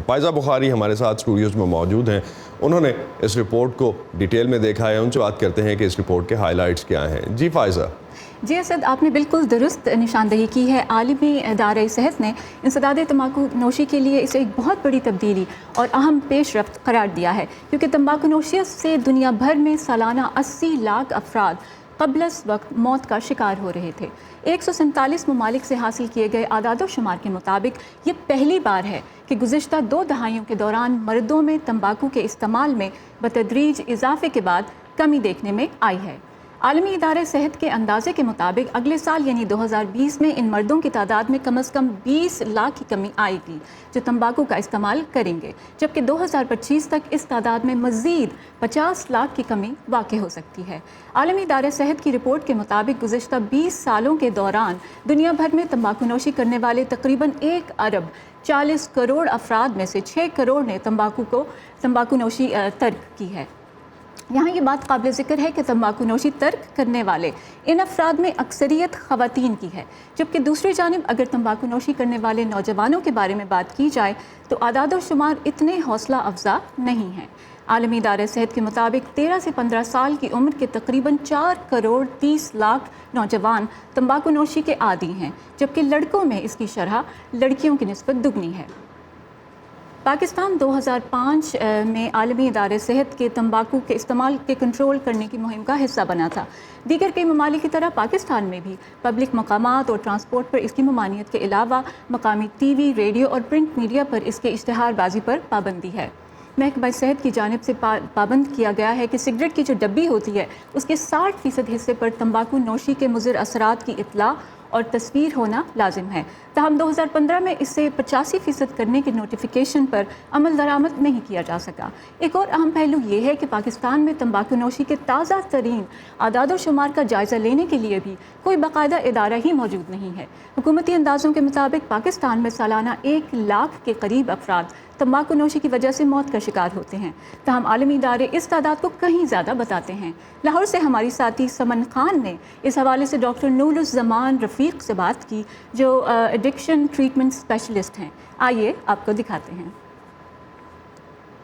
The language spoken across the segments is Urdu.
فائزہ بخاری ہمارے ساتھ اسٹوڈیوز میں موجود ہیں. انہوں نے اس رپورٹ کو ڈیٹیل میں دیکھا ہے. ان سے بات کرتے ہیں کہ اس رپورٹ کے ہائی لائٹس کیا ہیں. جی فائزہ. جی اسد، آپ نے بالکل درست نشاندہی کی ہے. عالمی ادارہ صحت نے انسداد تمباکو نوشی کے لیے اسے ایک بہت بڑی تبدیلی اور اہم پیش رفت قرار دیا ہے، کیونکہ تمباکو نوشی سے دنیا بھر میں سالانہ 80 لاکھ افراد قبل از وقت موت کا شکار ہو رہے تھے. 147 ممالک سے حاصل کیے گئے اعداد و شمار کے مطابق یہ پہلی بار ہے کہ گزشتہ 2 دہائیوں کے دوران مردوں میں تمباکو کے استعمال میں بتدریج اضافے کے بعد کمی دیکھنے میں آئی ہے. عالمی ادارہ صحت کے اندازے کے مطابق اگلے سال یعنی 2020 میں ان مردوں کی تعداد میں کم از کم 20 لاکھ کی کمی آئے گی جو تمباکو کا استعمال کریں گے، جبکہ 2025 تک اس تعداد میں مزید 50 لاکھ کی کمی واقع ہو سکتی ہے. عالمی ادارہ صحت کی رپورٹ کے مطابق گزشتہ 20 سالوں کے دوران دنیا بھر میں تمباکو نوشی کرنے والے تقریباً 1 ارب 40 کروڑ افراد میں سے 6 کروڑ نے تمباکو نوشی ترک کی ہے. یہاں یہ بات قابل ذکر ہے کہ تمباکو نوشی ترک کرنے والے ان افراد میں اکثریت خواتین کی ہے، جبکہ دوسری جانب اگر تمباکو نوشی کرنے والے نوجوانوں کے بارے میں بات کی جائے تو اعداد و شمار اتنے حوصلہ افزا نہیں ہیں. عالمی ادارہ صحت کے مطابق 13 سے 15 سال کی عمر کے تقریباً 4 کروڑ 30 لاکھ نوجوان تمباکو نوشی کے عادی ہیں، جبکہ لڑکوں میں اس کی شرح لڑکیوں کی نسبت دگنی ہے. پاکستان 2005 میں عالمی ادارہ صحت کے تمباکو کے استعمال کے کنٹرول کرنے کی مہم کا حصہ بنا تھا. دیگر کئی ممالک کی طرح پاکستان میں بھی پبلک مقامات اور ٹرانسپورٹ پر اس کی ممانعت کے علاوہ مقامی ٹی وی، ریڈیو اور پرنٹ میڈیا پر اس کے اشتہار بازی پر پابندی ہے. محکمہ صحت کی جانب سے پابند کیا گیا ہے کہ سگریٹ کی جو ڈبی ہوتی ہے اس کے 60% حصے پر تمباکو نوشی کے مضر اثرات کی اطلاع اور تصویر ہونا لازم ہے. تاہم 2015 میں اسے 85% کرنے کی نوٹیفیکیشن پر عمل درآمد نہیں کیا جا سکا. ایک اور اہم پہلو یہ ہے کہ پاکستان میں تمباکو نوشی کے تازہ ترین اعداد و شمار کا جائزہ لینے کے لیے بھی کوئی باقاعدہ ادارہ ہی موجود نہیں ہے. حکومتی اندازوں کے مطابق پاکستان میں سالانہ 1 لاکھ کے قریب افراد تمباکو نوشی کی وجہ سے موت کا شکار ہوتے ہیں، تاہم عالمی ادارے اس تعداد کو کہیں زیادہ بتاتے ہیں. لاہور سے ہماری ساتھی سمن خان نے اس حوالے سے ڈاکٹر نور الزمان رفیق سے بات کی جو ایڈکشن ٹریٹمنٹ اسپیشلسٹ ہیں. آئیے آپ کو دکھاتے ہیں.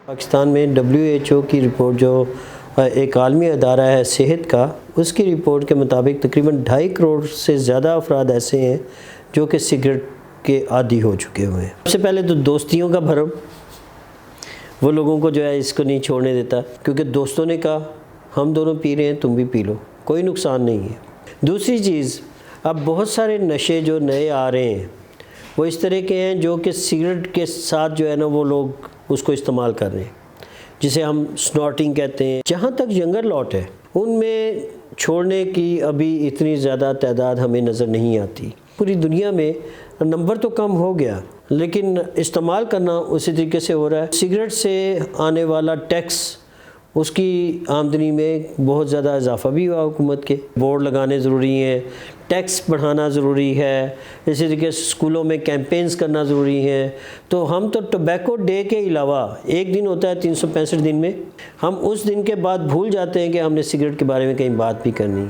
پاکستان میں WHO کی رپورٹ جو ایک عالمی ادارہ ہے صحت کا، اس کی رپورٹ کے مطابق تقریباً 2.5 کروڑ سے زیادہ افراد ایسے ہیں جو کہ سگریٹ کے عادی ہو چکے ہوئے ہیں. سب سے پہلے تو دوستیوں کا بھرم، وہ لوگوں کو جو ہے اس کو نہیں چھوڑنے دیتا، کیونکہ دوستوں نے کہا ہم دونوں پی رہے ہیں تم بھی پی لو، کوئی نقصان نہیں ہے. دوسری چیز، اب بہت سارے نشے جو نئے آ رہے ہیں وہ اس طرح کے ہیں جو کہ سگریٹ کے ساتھ جو ہے نا وہ لوگ اس کو استعمال کر رہے ہیں، جسے ہم سنارٹنگ کہتے ہیں. جہاں تک ینگر لاٹ ہے ان میں چھوڑنے کی ابھی اتنی زیادہ تعداد ہمیں نظر نہیں آتی. پوری دنیا میں نمبر تو کم ہو گیا لیکن استعمال کرنا اسی طریقے سے ہو رہا ہے. سگریٹ سے آنے والا ٹیکس، اس کی آمدنی میں بہت زیادہ اضافہ بھی ہوا. حکومت کے بورڈ لگانے ضروری ہیں، ٹیکس بڑھانا ضروری ہے، اسی طریقے سے اسکولوں میں کیمپینز کرنا ضروری ہیں. تو ہم تو ٹوبیکو ڈے کے علاوہ ایک دن ہوتا ہے 365 دن میں، ہم اس دن کے بعد بھول جاتے ہیں کہ ہم نے سگریٹ کے بارے میں کہیں بات بھی کرنی ہے.